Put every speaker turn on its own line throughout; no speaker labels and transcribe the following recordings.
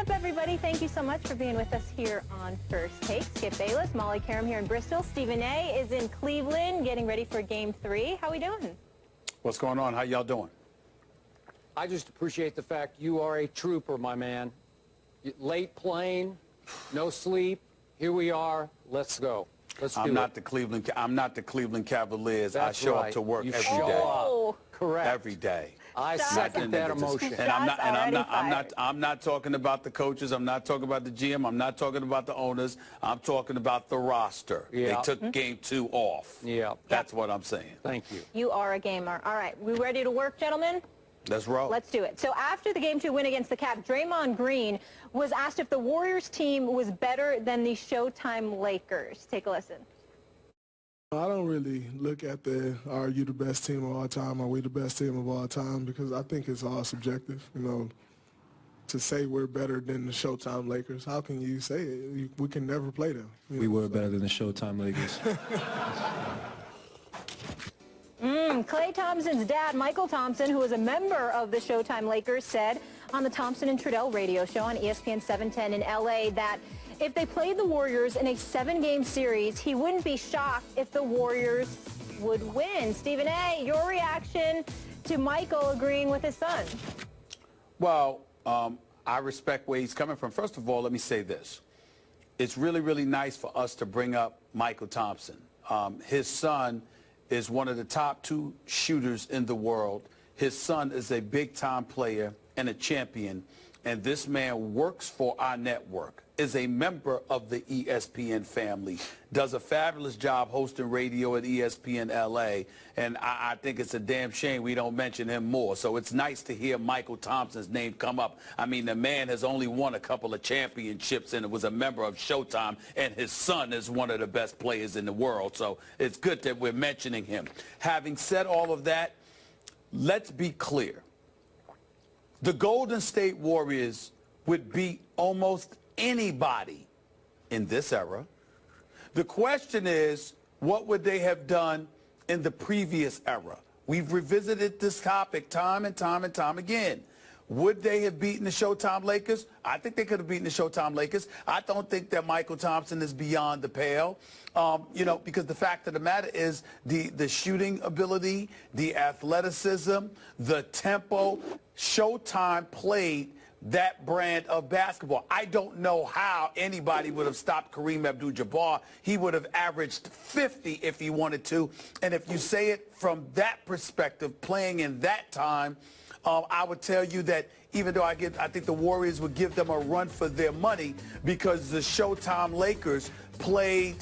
up, everybody? Thank you so much for being with us here on First Take. Skip Bayless, Molly Karam here in Bristol. Stephen A. is in Cleveland getting ready for Game 3. How we doing?
What's going on? How y'all doing?
I just appreciate the fact you are a trooper, my man. Late plane, no sleep. Here we are. Let's go. Let's do it.
I'm not the Cleveland Cavaliers.
That's
I show
right.
up to work
You
every
show
day.
up. Correct.
Every day.
I second that emotion.
And I'm not talking about the coaches. I'm not talking about the GM. I'm not talking about the owners. I'm talking about the roster.
Yeah.
They took Game 2 off.
Yeah.
That's what I'm saying.
Thank you.
You are a gamer. All right, we ready to work, gentlemen?
Let's roll.
Let's do it. So after the Game 2 win against the Cavs, Draymond Green was asked if the Warriors team was better than the Showtime Lakers. Take a listen.
I don't really look at are you the best team of all time, are we the best team of all time, because I think it's all subjective. You know, to say we're better than the Showtime Lakers, how can you say it? We can never play them.
We were better than the Showtime Lakers.
Klay Thompson's dad, Michael Thompson, who was a member of the Showtime Lakers, said on the Thompson and Trudell radio show on ESPN 710 in L.A. that if they played the Warriors in a 7-game series, he wouldn't be shocked if the Warriors would win. Stephen A., your reaction to Michael agreeing with his son?
Well, I respect where he's coming from. First of all, let me say this. It's really, really nice for us to bring up Michael Thompson. His son is one of the top 2 shooters in the world. His son is a big-time player and a champion, and this man works for our network, is a member of the ESPN family, does a fabulous job hosting radio at ESPN LA, and I think it's a damn shame we don't mention him more. So it's nice to hear Michael Thompson's name come up. I mean, the man has only won a couple of championships and was a member of Showtime, and his son is one of the best players in the world. So it's good that we're mentioning him. Having said all of that, let's be clear. The Golden State Warriors would beat almost anybody in this era. The question is, what would they have done in the previous era? We've revisited this topic time and time and time again. Would they have beaten the Showtime Lakers? I think they could have beaten the Showtime Lakers. I don't think that Michael Thompson is beyond the pale, you know, because the fact of the matter is the shooting ability, the athleticism, the tempo. Showtime played that brand of basketball. I don't know how anybody would have stopped Kareem Abdul-Jabbar. He would have averaged 50 if he wanted to. And if you say it from that perspective, playing in that time, I would tell you that even though I think the Warriors would give them a run for their money because the Showtime Lakers played,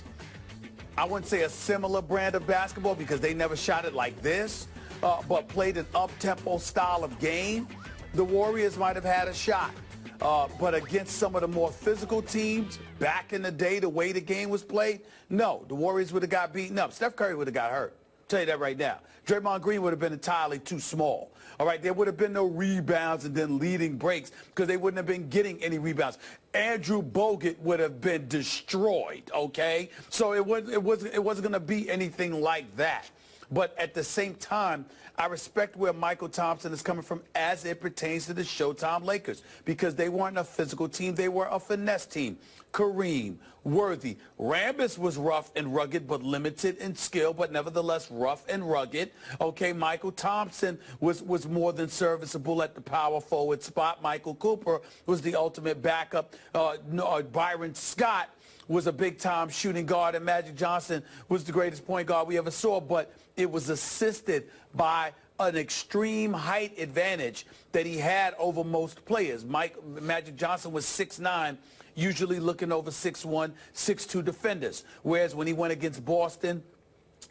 I wouldn't say a similar brand of basketball because they never shot it like this, but played an up-tempo style of game. The Warriors might have had a shot. But against some of the more physical teams back in the day, the way the game was played, no, the Warriors would have got beaten up. Steph Curry would have got hurt. I'll tell you that right now. Draymond Green would have been entirely too small. All right, there would have been no rebounds and then leading breaks because they wouldn't have been getting any rebounds. Andrew Bogut would have been destroyed, okay? So it wasn't going to be anything like that. But at the same time, I respect where Michael Thompson is coming from as it pertains to the Showtime Lakers because they weren't a physical team. They were a finesse team. Kareem, Worthy. Rambis was rough and rugged but limited in skill, but nevertheless rough and rugged. Okay, Michael Thompson was more than serviceable at the power forward spot. Michael Cooper was the ultimate backup. Byron Scott was a big-time shooting guard, and Magic Johnson was the greatest point guard we ever saw, but it was assisted by an extreme height advantage that he had over most players. Magic Johnson was 6'9", usually looking over 6'1", 6'2" defenders, whereas when he went against Boston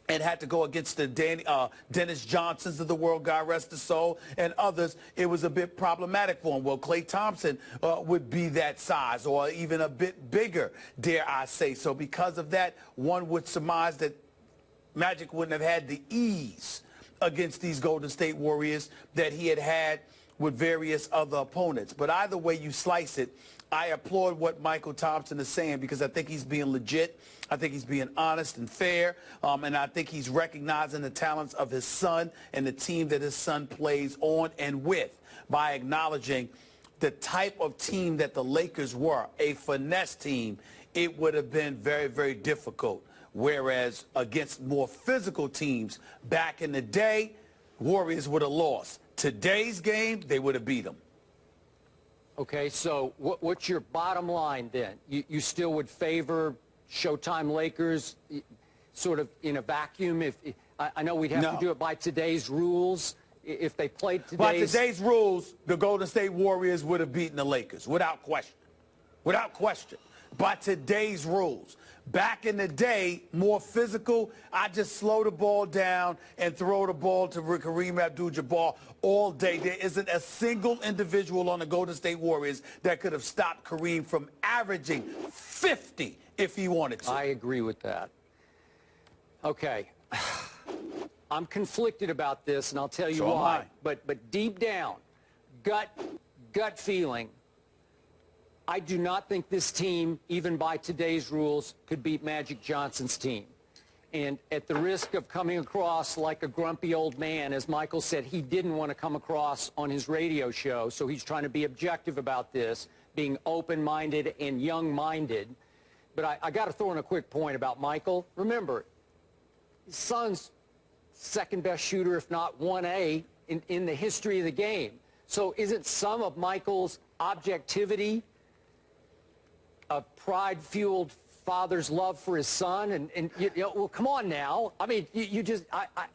and had to go against the Dennis Johnsons of the world, God rest his soul, and others, it was a bit problematic for him. Well, Klay Thompson would be that size or even a bit bigger, dare I say. So because of that, one would surmise that Magic wouldn't have had the ease against these Golden State Warriors that he had with various other opponents. But either way you slice it, I applaud what Michael Thompson is saying because I think he's being legit. I think he's being honest and fair, and I think he's recognizing the talents of his son and the team that his son plays on and with by acknowledging the type of team that the Lakers were, a finesse team, it would have been very, very difficult. Whereas against more physical teams back in the day, Warriors would have lost. Today's game, they would have beat them.
Okay, so what's your bottom line then? You still would favor Showtime Lakers sort of in a vacuum? I know we'd have to do it by today's rules. If they played today's...
By today's rules, the Golden State Warriors would have beaten the Lakers, without question. Without question. By today's rules. Back in the day, more physical, I just slow the ball down and throw the ball to Kareem Abdul-Jabbar all day. There isn't a single individual on the Golden State Warriors that could have stopped Kareem from averaging 50 if he wanted to.
I agree with that. Okay. I'm conflicted about this, and I'll tell you why. But deep down, gut feeling, I do not think this team, even by today's rules, could beat Magic Johnson's team. And at the risk of coming across like a grumpy old man, as Michael said, he didn't want to come across on his radio show, so he's trying to be objective about this, being open-minded and young-minded. But I got to throw in a quick point about Michael. Remember, his son's second-best shooter, if not 1A, in the history of the game. So isn't some of Michael's objectivity a pride-fueled father's love for his son? And you know, well, come on now. I mean,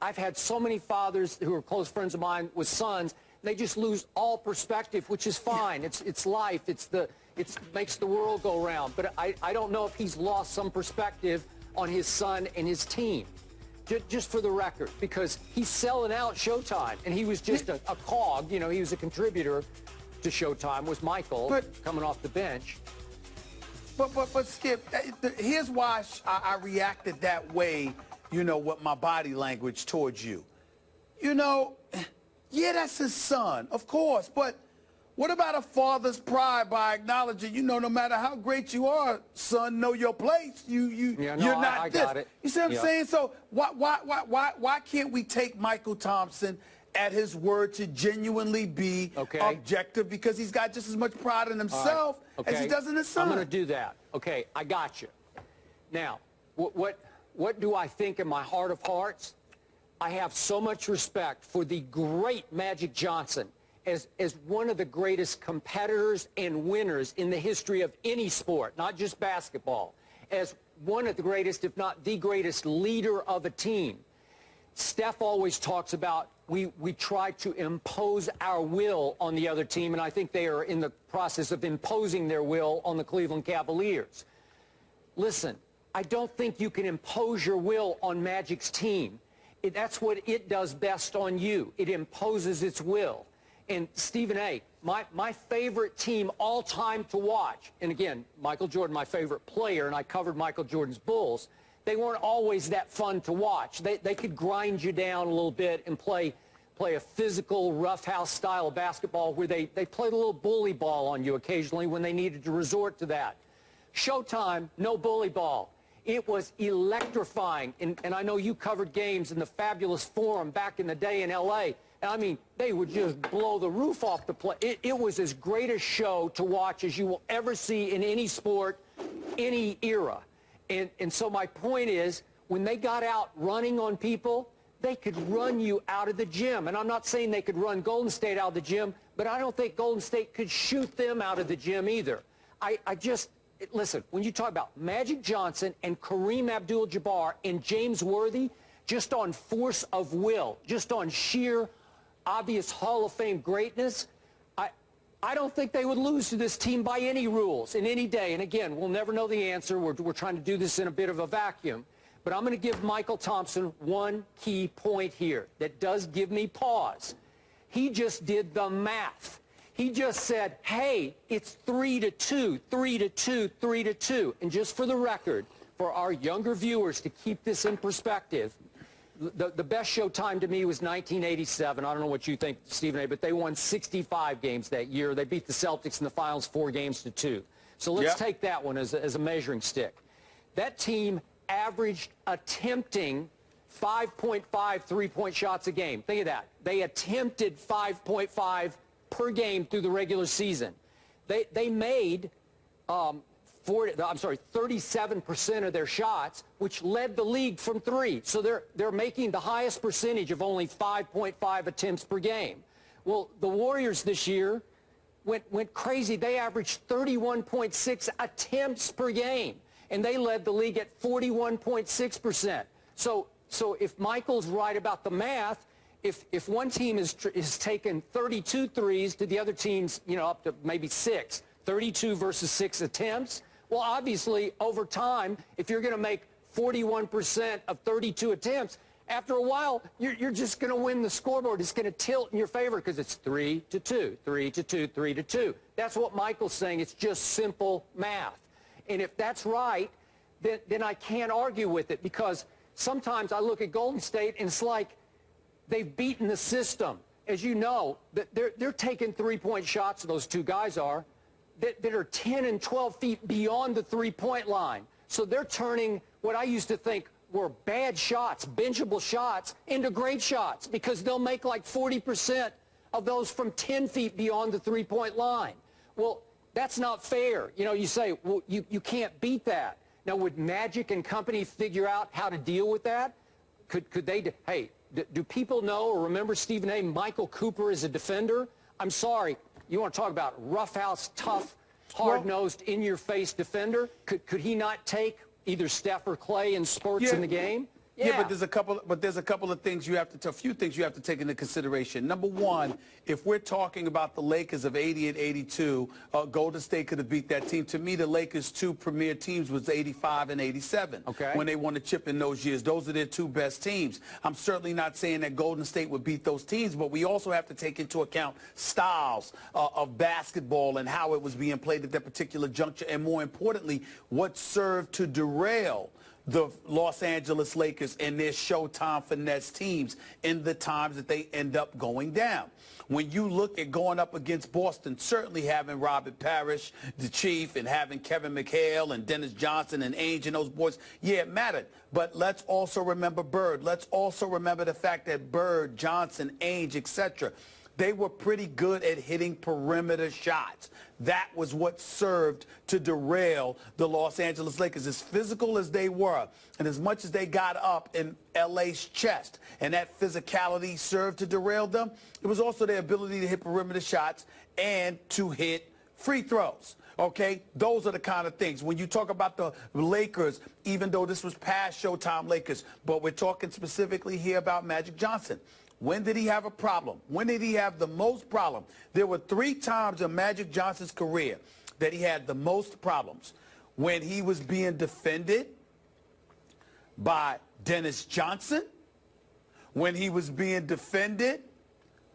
I've had so many fathers who are close friends of mine with sons, they just lose all perspective, which is fine. It's life. It makes the world go round. But I don't know if he's lost some perspective on his son and his team. Just for the record, because he's selling out Showtime, and he was just a cog. You know, he was a contributor to Showtime, was Michael, coming off the bench.
But Skip, here's why I reacted that way, you know, with my body language towards you. You know, yeah, that's his son, of course, but what about a father's pride by acknowledging, you know, no matter how great you are, son, know your place. You're not
I
this.
got it.
You see what I'm saying? So why can't we take Michael Thompson at his word to genuinely be objective, because he's got just as much pride in himself as he does in his son?
I'm going to do that. Okay, I got you. Now, what do I think in my heart of hearts? I have so much respect for the great Magic Johnson as one of the greatest competitors and winners in the history of any sport, not just basketball, as one of the greatest, if not the greatest leader of a team. Steph always talks about we try to impose our will on the other team, and I think they are in the process of imposing their will on the Cleveland Cavaliers. Listen, I don't think you can impose your will on Magic's team. That's what it does best on you. It imposes its will. And Stephen A., my favorite team all time to watch, and again, Michael Jordan, my favorite player, and I covered Michael Jordan's Bulls, they weren't always that fun to watch. They could grind you down a little bit and play a physical, roughhouse style of basketball where they played a little bully ball on you occasionally when they needed to resort to that. Showtime, no bully ball. It was electrifying, and I know you covered games in the fabulous Forum back in the day in L.A., and I mean, they would just blow the roof off the place. It was as great a show to watch as you will ever see in any sport, any era. And so my point is, when they got out running on people, they could run you out of the gym. And I'm not saying they could run Golden State out of the gym, but I don't think Golden State could shoot them out of the gym either. Listen, when you talk about Magic Johnson and Kareem Abdul-Jabbar and James Worthy, just on force of will, just on sheer, obvious Hall of Fame greatness, I don't think they would lose to this team by any rules in any day. And again, we'll never know the answer. We're trying to do this in a bit of a vacuum. But I'm going to give Michael Thompson one key point here that does give me pause. He just did the math. He just said, hey, it's 3-2, 3-2, 3-2. And just for the record, for our younger viewers to keep this in perspective, the best Showtime to me was 1987. I don't know what you think, Stephen A., but they won 65 games that year. They beat the Celtics in the finals 4-2. So let's take that one as a measuring stick. That team averaged attempting 5.5 three-point shots a game. Think of that. They attempted 5.5 per game through the regular season. they made 37% of their shots, which led the league from three. So they're making the highest percentage of only 5.5 attempts per game. Well, the Warriors this year went crazy. They averaged 31.6 attempts per game, and they led the league at 41.6%. So if Michael's right about the math, if one team is taking 32 threes to the other team's, up to maybe 6, 32 versus 6 attempts, well, obviously, over time, if you're going to make 41% of 32 attempts, after a while, you're just going to win the scoreboard. It's going to tilt in your favor because it's 3-2, 3-2, 3-2. That's what Michael's saying. It's just simple math. And if that's right, then I can't argue with it, because sometimes I look at Golden State and it's like they've beaten the system. As you know, they're taking three-point shots, those two guys are, that are 10 and 12 feet beyond the three-point line. So they're turning what I used to think were bad shots, benchable shots, into great shots, because they'll make like 40% of those from 10 feet beyond the three-point line. Well, that's not fair. You say, well, you can't beat that. Now, would Magic and company figure out how to deal with that? Could they, hey, do people know or remember Stephen A. Michael Cooper as a defender? I'm sorry. You want to talk about roughhouse, tough, hard-nosed, in-your-face defender? Could he not take either Steph or Klay in spurts in the game?
Yeah, but there's a couple of things a few things you have to take into consideration. Number one, if we're talking about the Lakers of 80 and 82, Golden State could have beat that team. To me, the Lakers' two premier teams was 85 and 87.
Okay.
When they won the chip in those years. Those are their two best teams. I'm certainly not saying that Golden State would beat those teams, but we also have to take into account styles of basketball and how it was being played at that particular juncture, and more importantly, what served to derail the Los Angeles Lakers and their Showtime finesse teams in the times that they end up going down. When you look at going up against Boston, certainly having Robert Parrish, the Chief, and having Kevin McHale and Dennis Johnson and Ainge and those boys, yeah, it mattered. But let's also remember Bird. Let's also remember the fact that Bird, Johnson, Ainge, etc., they were pretty good at hitting perimeter shots. That was what served to derail the Los Angeles Lakers. As physical as they were, and as much as they got up in LA's chest, and that physicality served to derail them, it was also their ability to hit perimeter shots and to hit free throws. Okay, those are the kind of things. When you talk about the Lakers, even though this was past Showtime Lakers, but we're talking specifically here about Magic Johnson. When did he have a problem? When did he have the most problem? There were 3 times in Magic Johnson's career that he had the most problems. When he was being defended by Dennis Johnson, when he was being defended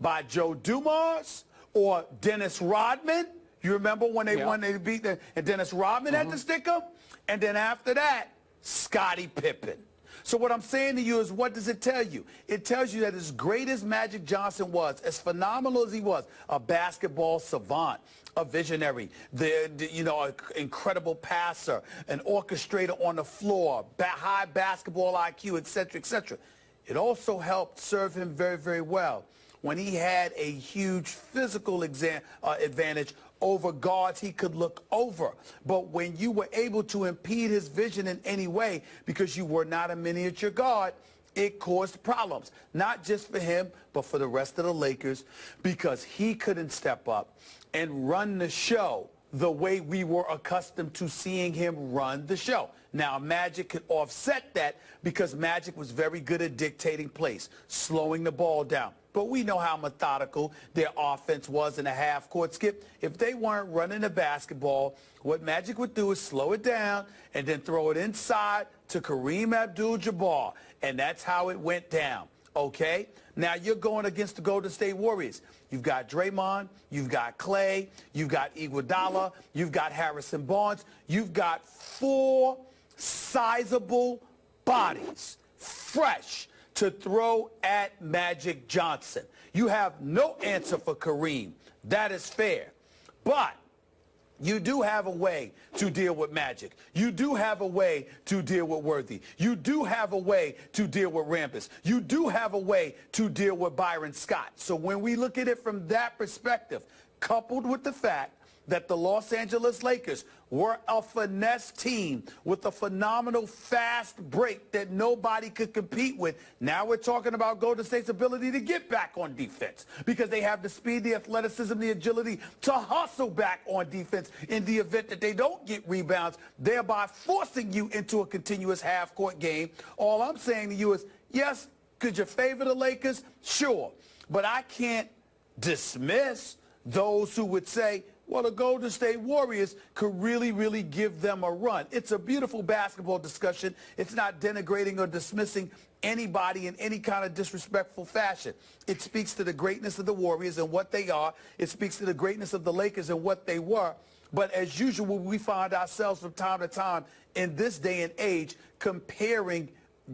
by Joe Dumars or Dennis Rodman. You remember when they won, they beat them, and Dennis Rodman had to stick him? And then after that, Scottie Pippen. So what I'm saying to you is, what does it tell you? It tells you that as great as Magic Johnson was, as phenomenal as he was, a basketball savant, a visionary, an incredible passer, an orchestrator on the floor, high basketball IQ, etc., etc. It also helped serve him very, very well when he had a huge physical advantage over guards he could look over. But when you were able to impede his vision in any way because you were not a miniature guard, it caused problems, not just for him, but for the rest of the Lakers, because he couldn't step up and run the show the way we were accustomed to seeing him run the show. Now, Magic could offset that because Magic was very good at dictating plays, slowing the ball down. But we know how methodical their offense was in a half-court skip. If they weren't running the basketball, what Magic would do is slow it down and then throw it inside to Kareem Abdul-Jabbar. And that's how it went down, okay? Now, you're going against the Golden State Warriors. You've got Draymond, you've got Klay, you've got Iguodala, you've got Harrison Barnes. You've got 4 sizable bodies, fresh, to throw at Magic Johnson. You have no answer for Kareem. That is fair. But you do have a way to deal with Magic. You do have a way to deal with Worthy. You do have a way to deal with Rambis. You do have a way to deal with Byron Scott. So when we look at it from that perspective, coupled with the fact that the Los Angeles Lakers were a finesse team with a phenomenal fast break that nobody could compete with. Now we're talking about Golden State's ability to get back on defense because they have the speed, the athleticism, the agility to hustle back on defense in the event that they don't get rebounds, thereby forcing you into a continuous half-court game. All I'm saying to you is, yes, could you favor the Lakers? Sure. But I can't dismiss those who would say, well, the Golden State Warriors could really, really give them a run. It's a beautiful basketball discussion. It's not denigrating or dismissing anybody in any kind of disrespectful fashion. It speaks to the greatness of the Warriors and what they are. It speaks to the greatness of the Lakers and what they were. But as usual, we find ourselves from time to time in this day and age comparing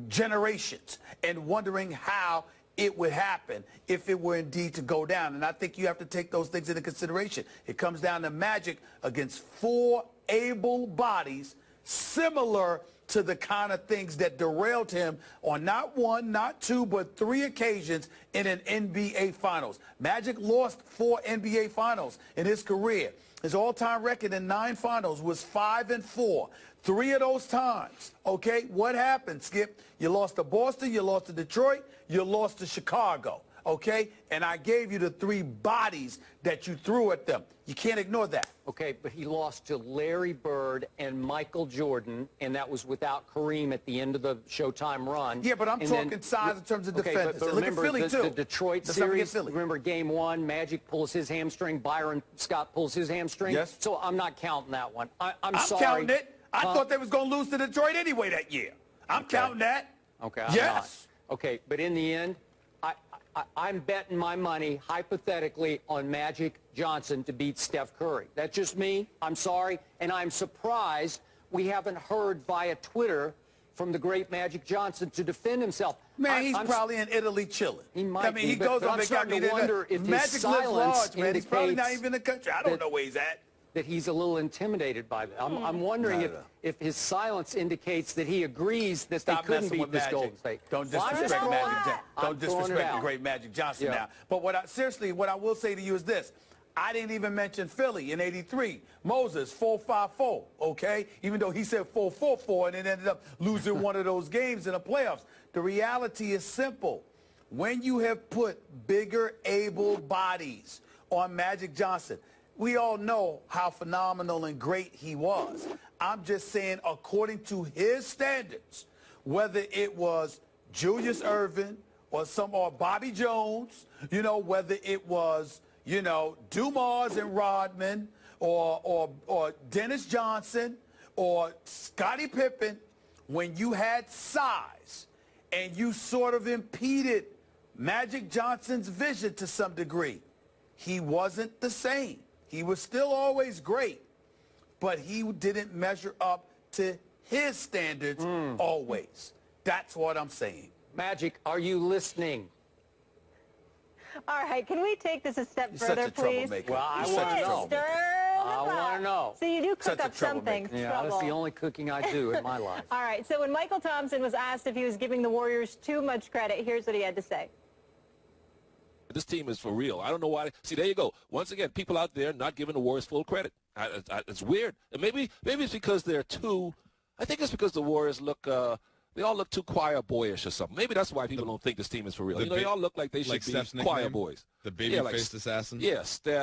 generations and wondering how it would happen if it were indeed to go down. And I think you have to take those things into consideration. It comes down to Magic against 4 able bodies, similar to the kind of things that derailed him on not 1, not 2, but 3 occasions in an NBA Finals. Magic lost 4 NBA Finals in his career. His all-time record in 9 finals was 5-4. 3 of those times, okay, what happened, Skip? You lost to Boston, you lost to Detroit, you lost to Chicago, okay? And I gave you the 3 bodies that you threw at them. You can't ignore that.
Okay, but he lost to Larry Bird and Michael Jordan, and that was without Kareem at the end of the Showtime run.
Yeah, but I'm talking size in terms of defenders.
But remember,
look at Philly,
the Detroit series, remember game 1, Magic pulls his hamstring, Byron Scott pulls his hamstring.
Yes.
So I'm not counting that one. I'm sorry.
I'm counting it. I thought they was going to lose to Detroit anyway that year. I'm counting that.
Okay, I'm
yes.
not. Okay, but in the end, I'm betting my money, hypothetically, on Magic Johnson to beat Steph Curry. That's just me. I'm sorry. And I'm surprised we haven't heard via Twitter from the great Magic Johnson to defend himself.
Man, he's probably in Italy chilling.
He might
be.
He goes on vacation. I'm starting to wonder if his silence
man. He's probably not even in the country. I don't know where he's at.
That he's a little intimidated by that. I'm wondering if his silence indicates that he agrees that they couldn't beat this Golden State.
Don't disrespect Magic. Don't disrespect the great Magic Johnson now. But seriously, what I will say to you is this. I didn't even mention Philly in '83. Moses, 4-5-4, okay? Even though he said 4-4-4 and it ended up losing one of those games in the playoffs. The reality is simple. When you have put bigger, able bodies on Magic Johnson, we all know how phenomenal and great he was. I'm just saying, according to his standards, whether it was Julius Erving or Bobby Jones, you know, whether it was, you know, Dumas and Rodman or Dennis Johnson or Scottie Pippen, when you had size and you sort of impeded Magic Johnson's vision to some degree, he wasn't the same. He was still always great, but he didn't measure up to his standards always. That's what I'm saying.
Magic, are you listening?
All right, can we take this a step
You're
further,
such a
please?
troublemaker.
Well, I
You're
want
such
to
a
know.
I
want to know.
So you do cook
Such a
up something.
troublemaker.
Yeah, that's the only cooking I do in my life.
All right, so when Michael Thompson was asked if he was giving the Warriors too much credit, here's what he had to say.
This team is for real. I don't know why. See, there you go. Once again, people out there not giving the Warriors full credit. It's weird. And maybe it's because they're too. I think it's because the Warriors look. They all look too choir boyish or something. Maybe that's why people don't think this team is for real. You know, they all look like they should be choir boys.
The baby-faced assassin?
Yes.